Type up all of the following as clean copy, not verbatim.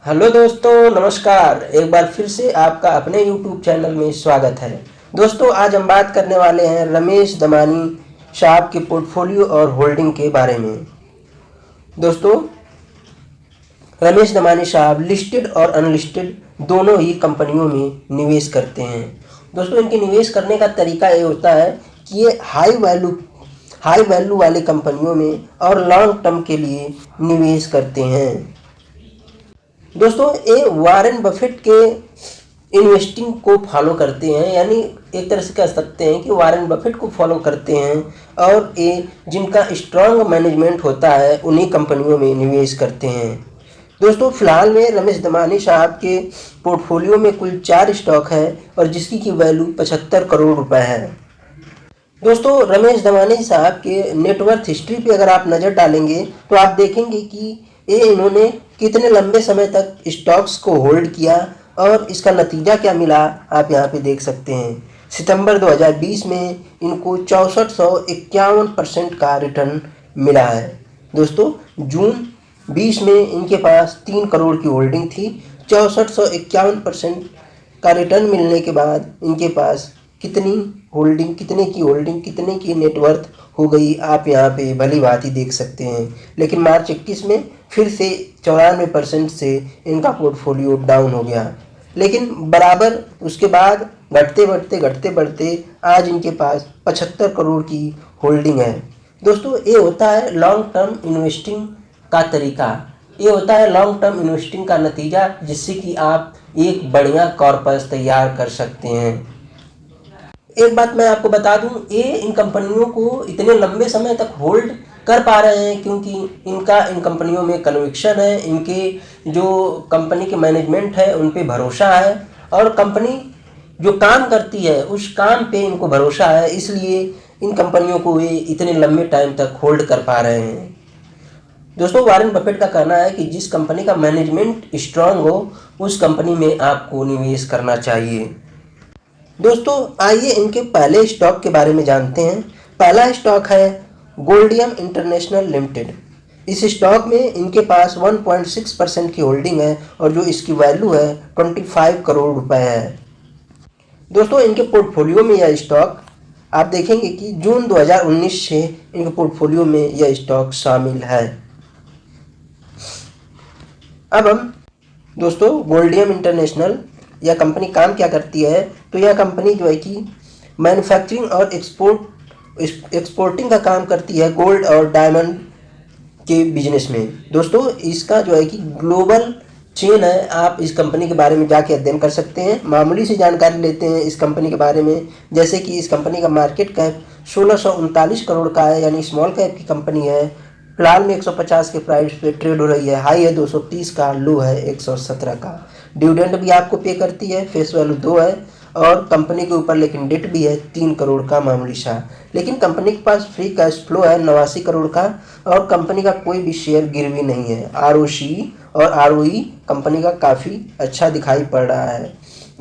Hello दोस्तों, नमस्कार। एक बार फिर से आपका अपने YouTube चैनल में स्वागत है। दोस्तों, आज हम बात करने वाले हैं रमेश दमानी साहब के पोर्टफोलियो और होल्डिंग के बारे में। दोस्तों, रमेश दमानी साहब लिस्टेड और अनलिस्टेड दोनों ही कंपनियों में निवेश करते हैं। दोस्तों, इनके निवेश करने का तरीका ये होता है कि ये हाई वैल्यू वाली कंपनियों में और लॉन्ग टर्म के लिए निवेश करते हैं। दोस्तों, ये वारेन बफेट के इन्वेस्टिंग को फॉलो करते हैं, यानी एक तरह से कह सकते हैं कि वारेन बफेट को फॉलो करते हैं और ये जिनका स्ट्रांग मैनेजमेंट होता है उन्हीं कंपनियों में निवेश करते हैं। दोस्तों, फिलहाल में रमेश दमानी साहब के पोर्टफोलियो में कुल 4 स्टॉक है और जिसकी की वैल्यू 75 करोड़ रुपए है। दोस्तों, रमेश दमानी साहब के नेटवर्थ हिस्ट्री पे अगर आप नज़र डालेंगे तो आप देखेंगे कि इन्होंने कितने लंबे समय तक स्टॉक्स को होल्ड किया और इसका नतीजा क्या मिला आप यहाँ पे देख सकते हैं। सितंबर 2020 में इनको 6451% का रिटर्न मिला है। दोस्तों, जून 20 में इनके पास 3 करोड़ की होल्डिंग थी। 6451% का रिटर्न मिलने के बाद इनके पास कितने की नेटवर्थ हो गई आप यहाँ पे भली भांति देख सकते हैं। लेकिन मार्च 21 में फिर से 94% से इनका पोर्टफोलियो डाउन हो गया, लेकिन बराबर उसके बाद घटते बढ़ते आज इनके पास 75 करोड़ की होल्डिंग है। दोस्तों, ये होता है लॉन्ग टर्म इन्वेस्टिंग का तरीका, ये होता है लॉन्ग टर्म इन्वेस्टिंग का नतीजा, जिससे कि आप एक बढ़िया कॉर्पस तैयार कर सकते हैं। एक बात मैं आपको बता दूं, ये इन कंपनियों को इतने लंबे समय तक होल्ड कर पा रहे हैं क्योंकि इन कंपनियों में कन्विक्शन है, इनके जो कंपनी के मैनेजमेंट है उन पे भरोसा है और कंपनी जो काम करती है उस काम पे इनको भरोसा है, इसलिए इन कंपनियों को ये इतने लंबे टाइम तक होल्ड कर पा रहे हैं। दोस्तों, वारेन बफेट का कहना है कि जिस कंपनी का मैनेजमेंट स्ट्रांग हो उस कंपनी में आपको निवेश करना चाहिए। दोस्तों, आइए इनके पहले स्टॉक के बारे में जानते हैं। पहला स्टॉक है गोल्डियम इंटरनेशनल लिमिटेड। इस स्टॉक में इनके पास 1.6% की होल्डिंग है और जो इसकी वैल्यू है 25 करोड़ रुपए है। दोस्तों, इनके पोर्टफोलियो में यह स्टॉक आप देखेंगे कि जून 2019 से इनके पोर्टफोलियो में यह स्टॉक शामिल है। अब हम दोस्तों गोल्डियम इंटरनेशनल यह कंपनी काम क्या करती है, तो यह कंपनी जो है कि मैन्युफैक्चरिंग और एक्सपोर्टिंग का काम करती है गोल्ड और डायमंड के बिजनेस में। दोस्तों, इसका जो है कि ग्लोबल चेन है, आप इस कंपनी के बारे में जाके अध्ययन कर सकते हैं। मामूली सी जानकारी लेते हैं इस कंपनी के बारे में, जैसे कि इस कंपनी का मार्केट कैप 1639 करोड़ का है, यानी स्मॉल कैप की कंपनी है। फिलहाल में 150 के प्राइस पे ट्रेड हो रही है, हाई है 230 का, लो है 117 का। डिविडेंड भी आपको पे करती है, फेस वैल्यू 2 है और कंपनी के ऊपर लेकिन डेट भी है 3 करोड़ का मामूली सा। लेकिन कंपनी के पास फ्री कैश फ्लो है 89 करोड़ का और कंपनी का कोई भी शेयर गिरवी नहीं है। आरओसी और आरओई कंपनी का काफ़ी अच्छा दिखाई पड़ रहा है।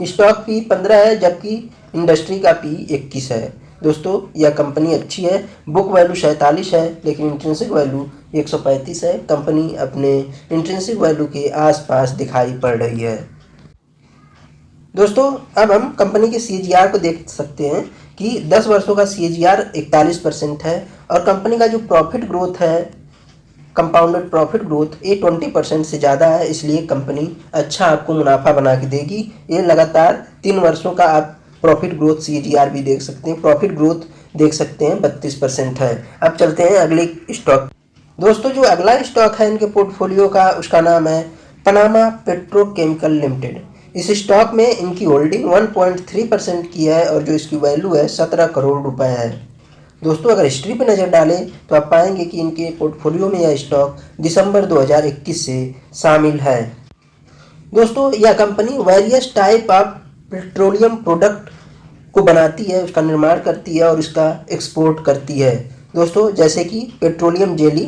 स्टॉक पी 15 है जबकि इंडस्ट्री का पी 21 है। दोस्तों, यह कंपनी अच्छी है। बुक वैल्यू 47 है लेकिन इंट्रिंसिक वैल्यू 135 है। कंपनी अपने इंट्रिंसिक वैल्यू के आसपास दिखाई पड़ रही है। दोस्तों, अब हम कंपनी के सीएजीआर को देख सकते हैं कि 10 वर्षों का सीएजीआर 41% है और कंपनी का जो प्रॉफिट ग्रोथ है, कंपाउंडेड प्रॉफिट ग्रोथ, ये 20% से ज़्यादा है, इसलिए कंपनी अच्छा आपको मुनाफा बना के देगी। ये लगातार 3 वर्षों का आप प्रॉफिट ग्रोथ सीएजीआर भी देख सकते हैं, प्रॉफिट ग्रोथ देख सकते हैं 32% है। अब चलते हैं अगले स्टॉक। दोस्तों, जो अगला स्टॉक है इनके पोर्टफोलियो का, उसका नाम है पनामा पेट्रोकेमिकल लिमिटेड। इस स्टॉक में इनकी होल्डिंग 1.3% की है और जो इसकी वैल्यू है 17 करोड़ रुपए है। दोस्तों, अगर हिस्ट्री पर नज़र डालें तो आप पाएंगे कि इनके पोर्टफोलियो में यह स्टॉक दिसंबर 2021 से शामिल है। दोस्तों, यह company various type of petroleum product को बनाती है, उसका निर्माण करती है और इसका एक्सपोर्ट करती है। दोस्तों, जैसे कि petroleum jelly,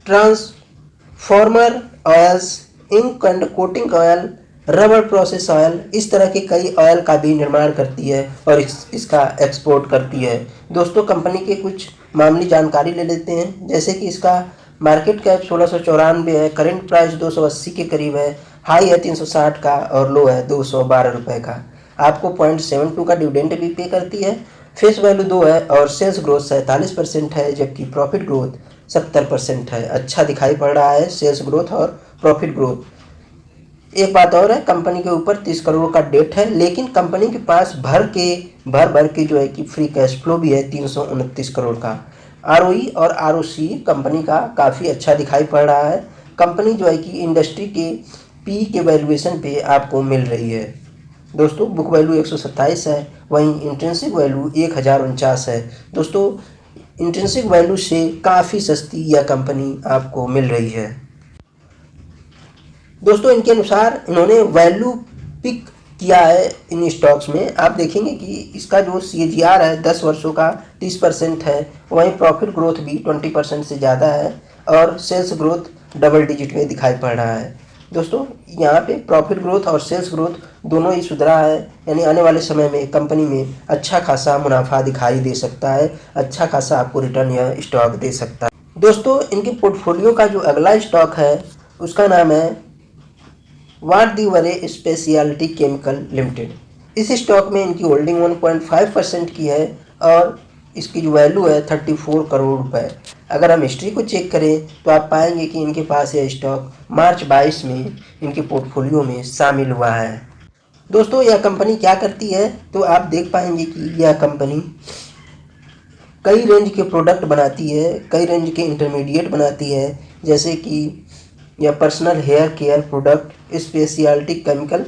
transformer oils, ink and coating oil, rubber process oil, इस तरह के कई ऑयल का भी निर्माण करती है और इसका एक्सपोर्ट करती है। दोस्तों, कंपनी के कुछ मामूली जानकारी ले लेते हैं, जैसे कि इसका मार्केट कैप 1694 है, करेंट प्राइस 280 के करीब है, हाई है 360 का और लो है 212 रुपये का। आपको 0.72 का डिविडेंड भी पे करती है। फेस वैल्यू 2 है और सेल्स ग्रोथ 47% है, जबकि प्रॉफिट ग्रोथ 70% है। अच्छा दिखाई पड़ रहा है सेल्स ग्रोथ और प्रॉफिट ग्रोथ। एक बात और है, कंपनी के ऊपर 30 करोड़ का डेट है, लेकिन कंपनी के पास भर के जो है कि फ्री कैश फ्लो भी है 329 करोड़ का। आरओई और आरओसी कंपनी का काफ़ी अच्छा दिखाई पड़ रहा है। कंपनी जो है कि इंडस्ट्री के पी के वैल्यूएशन पे आपको मिल रही है। दोस्तों बुक वैल्यू 127 है, वहीं इंट्रिंसिक वैल्यू 1049 है। दोस्तों इंट्रिंसिक वैल्यू से काफ़ी सस्ती यह कंपनी आपको मिल रही है। दोस्तों इनके अनुसार इन्होंने वैल्यू पिक किया है इन स्टॉक्स में। आप देखेंगे कि इसका जो CAGR है 10 वर्षों का 30% है, वहीं प्रॉफिट ग्रोथ भी 20% से ज़्यादा है और सेल्स ग्रोथ डबल डिजिट में दिखाई पड़ रहा है। दोस्तों यहाँ पे प्रॉफिट ग्रोथ और सेल्स ग्रोथ दोनों ही सुधरा है, यानी आने वाले समय में कंपनी में अच्छा खासा मुनाफा दिखाई दे सकता है, अच्छा खासा आपको रिटर्न यह स्टॉक दे सकता है। दोस्तों इनके पोर्टफोलियो का जो अगला स्टॉक है उसका नाम है वारदीवरे स्पेशलिटी केमिकल लिमिटेड। इस स्टॉक में इनकी होल्डिंग 1.5% की है और इसकी जो वैल्यू है 34 करोड़ रुपए। अगर हम हिस्ट्री को चेक करें तो आप पाएंगे कि इनके पास यह स्टॉक मार्च 22 में इनके पोर्टफोलियो में शामिल हुआ है। दोस्तों यह कंपनी क्या करती है तो आप देख पाएंगे कि यह कंपनी कई रेंज के प्रोडक्ट बनाती है, कई रेंज के इंटरमीडिएट बनाती है, जैसे कि यह personal hair care product, speciality chemical,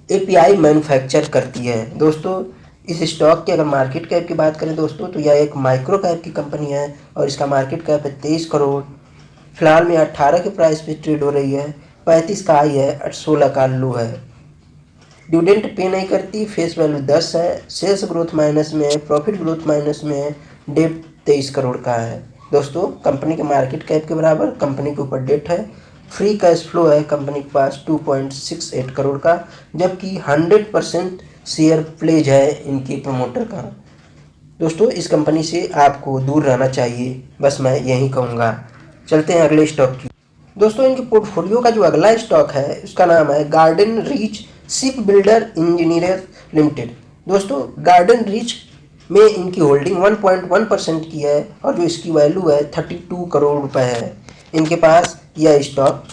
API manufacture करती है। दोस्तों इस स्टॉक की अगर मार्केट कैप की बात करें दोस्तों तो यह एक माइक्रो कैप की कंपनी है और इसका मार्केट कैप है 23 करोड़। फिलहाल में 18 के प्राइस पे ट्रेड हो रही है, 35 का हाई है, 16 का लो है। डिविडेंड पे नहीं करती, फेस वैल्यू 10 है, सेल्स ग्रोथ माइनस में है, प्रॉफिट ग्रोथ माइनस में है, डेट 23 करोड़ का है। दोस्तों कंपनी के मार्केट कैप के बराबर कंपनी के ऊपर डेट है। फ्री कैश फ्लो है कंपनी के पास 2.68 करोड़ का, जबकि 100% शेयर प्लेज है इनके प्रमोटर का। दोस्तों इस कंपनी से आपको दूर रहना चाहिए, बस मैं यही कहूँगा। चलते हैं अगले स्टॉक की। दोस्तों इनके पोर्टफोलियो का जो अगला स्टॉक है उसका नाम है garden reach ship builder engineer limited. दोस्तों गार्डन रीच में इनकी होल्डिंग 1.1% की है और जो इसकी वैल्यू है 32 करोड़ रुपए है। इनके पास यह स्टॉक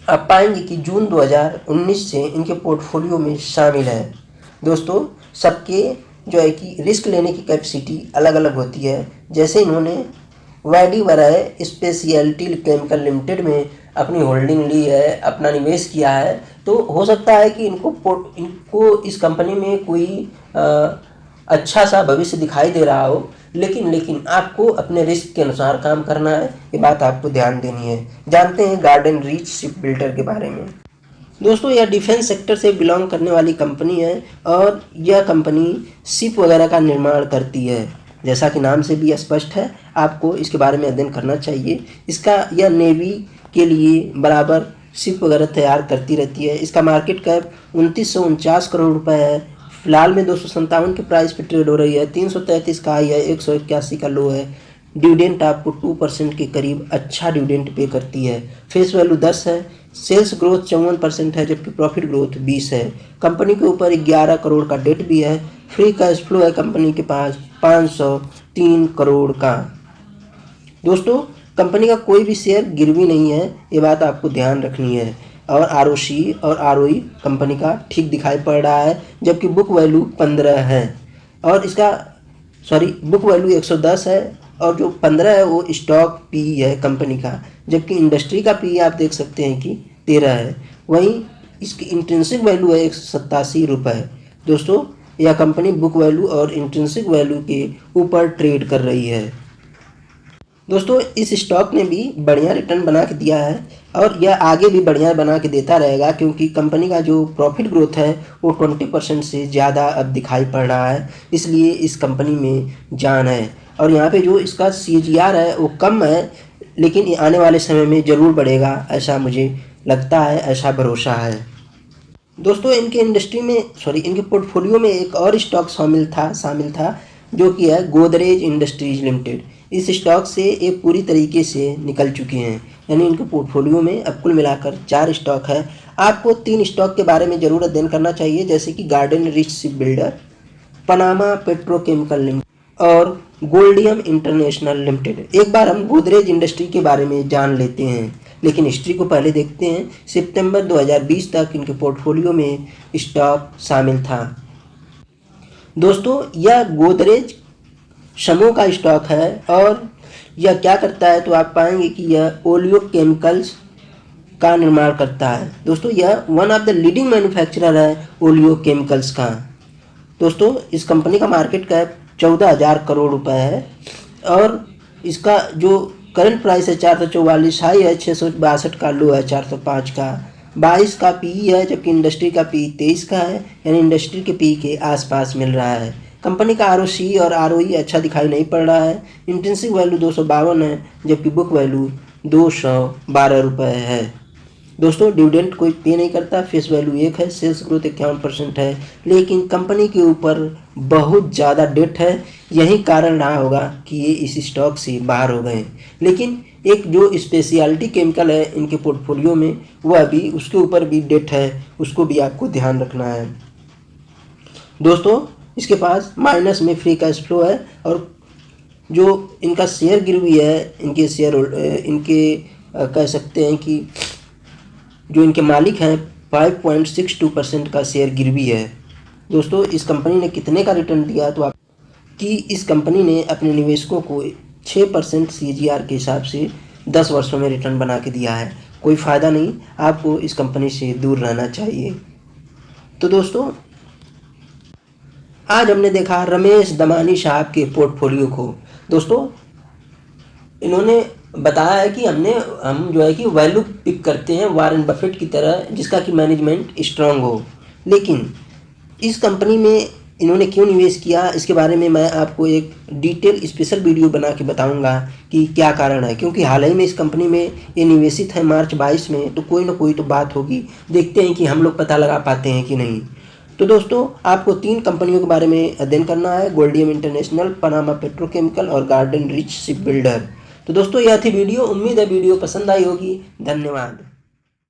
आप पाएंगे कि जून 2019 से इनके पोर्टफोलियो में शामिल है। दोस्तों सबके जो है कि रिस्क लेने की कैपेसिटी अलग अलग होती है। जैसे इन्होंने वारदीवरे स्पेशलिटी केमिकल लिमिटेड में अपनी होल्डिंग ली है, अपना निवेश किया है, तो हो सकता है कि इनको इस कंपनी में कोई अच्छा सा भविष्य दिखाई दे रहा हो, लेकिन आपको अपने रिस्क के अनुसार काम करना है, ये बात आपको ध्यान देनी है। जानते हैं गार्डन रीच शिप बिल्डर के बारे में। दोस्तों यह डिफेंस सेक्टर से बिलोंग करने वाली कंपनी है और यह कंपनी शिप वगैरह का निर्माण करती है। जैसा कि नाम से भी स्पष्ट है, आपको इसके बारे में अध्ययन करना चाहिए। यह नेवी के लिए बराबर शिप वगैरह तैयार करती रहती है। इसका मार्केट कैप 2949 करोड़ रुपए है। फिलहाल में 257 के प्राइस पे ट्रेड हो रही है, 333 का हाई है, 181 का लो है। डिविडेंट आपको 2% के करीब अच्छा डिविडेंट पे करती है। फेस वैल्यू 10 है, सेल्स ग्रोथ 54% है, जबकि प्रॉफिट ग्रोथ 20 है। कंपनी के ऊपर 11 करोड़ का डेट भी है। फ्री कैश फ्लो है कंपनी के पास 503 करोड़ का। दोस्तों कंपनी का कोई भी शेयर गिरवी नहीं है, ये बात आपको ध्यान रखनी है। और आरओसी और आरओई कंपनी का ठीक दिखाई पड़ रहा है, जबकि बुक वैल्यू 15 है और बुक वैल्यू 110 है और जो 15 है वो स्टॉक पी है कंपनी का, जबकि इंडस्ट्री का पी आप देख सकते हैं कि 13 है। वहीं इसकी इंट्रिंसिक वैल्यू है 187 रुपये। दोस्तों यह कंपनी बुक वैल्यू और इंट्रिंसिक वैल्यू के ऊपर ट्रेड कर रही है। दोस्तों इस स्टॉक ने भी बढ़िया रिटर्न बना के दिया है और यह आगे भी बढ़िया बना के देता रहेगा, क्योंकि कंपनी का जो प्रॉफिट ग्रोथ है वो 20% से ज़्यादा अब दिखाई पड़ रहा है, इसलिए इस कंपनी में जान है। और यहाँ पे जो इसका CAGR है वो कम है, लेकिन ये आने वाले समय में ज़रूर बढ़ेगा, ऐसा मुझे लगता है, ऐसा भरोसा है। दोस्तों इनके पोर्टफोलियो में एक और स्टॉक शामिल था जो कि है गोदरेज इंडस्ट्रीज लिमिटेड। इस स्टॉक से ये पूरी तरीके से निकल चुके हैं, यानी इनके पोर्टफोलियो में अब कुल मिलाकर 4 स्टॉक है। आपको 3 स्टॉक के बारे में ज़रूर अध्ययन करना चाहिए, जैसे कि garden rich ship builder, Panama petrochemical limited और गोल्डियम इंटरनेशनल लिमिटेड। एक बार हम गोदरेज इंडस्ट्री के बारे में जान लेते हैं, लेकिन हिस्ट्री को पहले देखते हैं। सितंबर 2020 तक इनके पोर्टफोलियो में स्टॉक शामिल था। दोस्तों, यह गोदरेज समूह का स्टॉक है और यह क्या करता है तो आप पाएंगे कि यह ओलियो केमिकल्स का निर्माण करता है। दोस्तों, यह one of the leading manufacturer है ओलियो केमिकल्स का। दोस्तों, इस कंपनी का मार्केट कैप 14,000 करोड़ रुपए है और इसका जो करंट प्राइस है 444, हाई है 662 का, लो है 405 का, 22 का पीई है, जबकि इंडस्ट्री का पीई 23 का है, यानी इंडस्ट्री के पीई के आसपास मिल रहा है। कंपनी का आरओसी और आरओई अच्छा दिखाई नहीं पड़ रहा है। इंट्रिंसिक वैल्यू 252 है, जबकि बुक वैल्यू 212 रुपये है। दोस्तों, डिविडेंड कोई पे नहीं करता, फेस वैल्यू 1 है, सेल्स ग्रोथ 51% है, लेकिन कंपनी के ऊपर बहुत ज़्यादा डेट है। यही कारण रहा होगा कि ये इस स्टॉक से बाहर हो गए। लेकिन एक जो स्पेशलिटी केमिकल है इनके पोर्टफोलियो में, वह भी उसके ऊपर भी डेट है, उसको भी आपको ध्यान रखना है। दोस्तों, इसके पास माइनस में फ्री कैश फ्लो है और जो इनका शेयर गिरवी है, इनके कह सकते हैं कि जो इनके मालिक हैं 5.62% का शेयर गिरवी है। दोस्तों, इस कंपनी ने कितने का रिटर्न दिया तो आप कि इस कंपनी ने अपने निवेशकों को 6% CAGR के हिसाब से 10 वर्षों में रिटर्न बना के दिया है। कोई फ़ायदा नहीं, आपको इस कंपनी से दूर रहना चाहिए। तो दोस्तों, आज हमने देखा रमेश दमानी साहब के पोर्टफोलियो को। दोस्तों, इन्होंने बताया है कि हम जो है कि वैल्यू पिक करते हैं वॉरेन बफेट की तरह, जिसका कि मैनेजमेंट स्ट्रांग हो। लेकिन इस कंपनी में इन्होंने क्यों निवेश किया, इसके बारे में मैं आपको एक डिटेल स्पेशल वीडियो बना के बताऊंगा कि क्या कारण है। क्योंकि हाल ही में इस कंपनी में ये निवेशित है मार्च 22 में, तो कोई ना कोई तो बात होगी। देखते हैं कि हम लोग पता लगा पाते हैं कि नहीं। तो दोस्तों, आपको 3 कंपनियों के बारे में अध्ययन करना है, गोल्डियम इंटरनेशनल, पनामा पेट्रोकेमिकल और गार्डन रिच शिप बिल्डर। तो दोस्तों, यह थी वीडियो। उम्मीद है वीडियो पसंद आई होगी। धन्यवाद।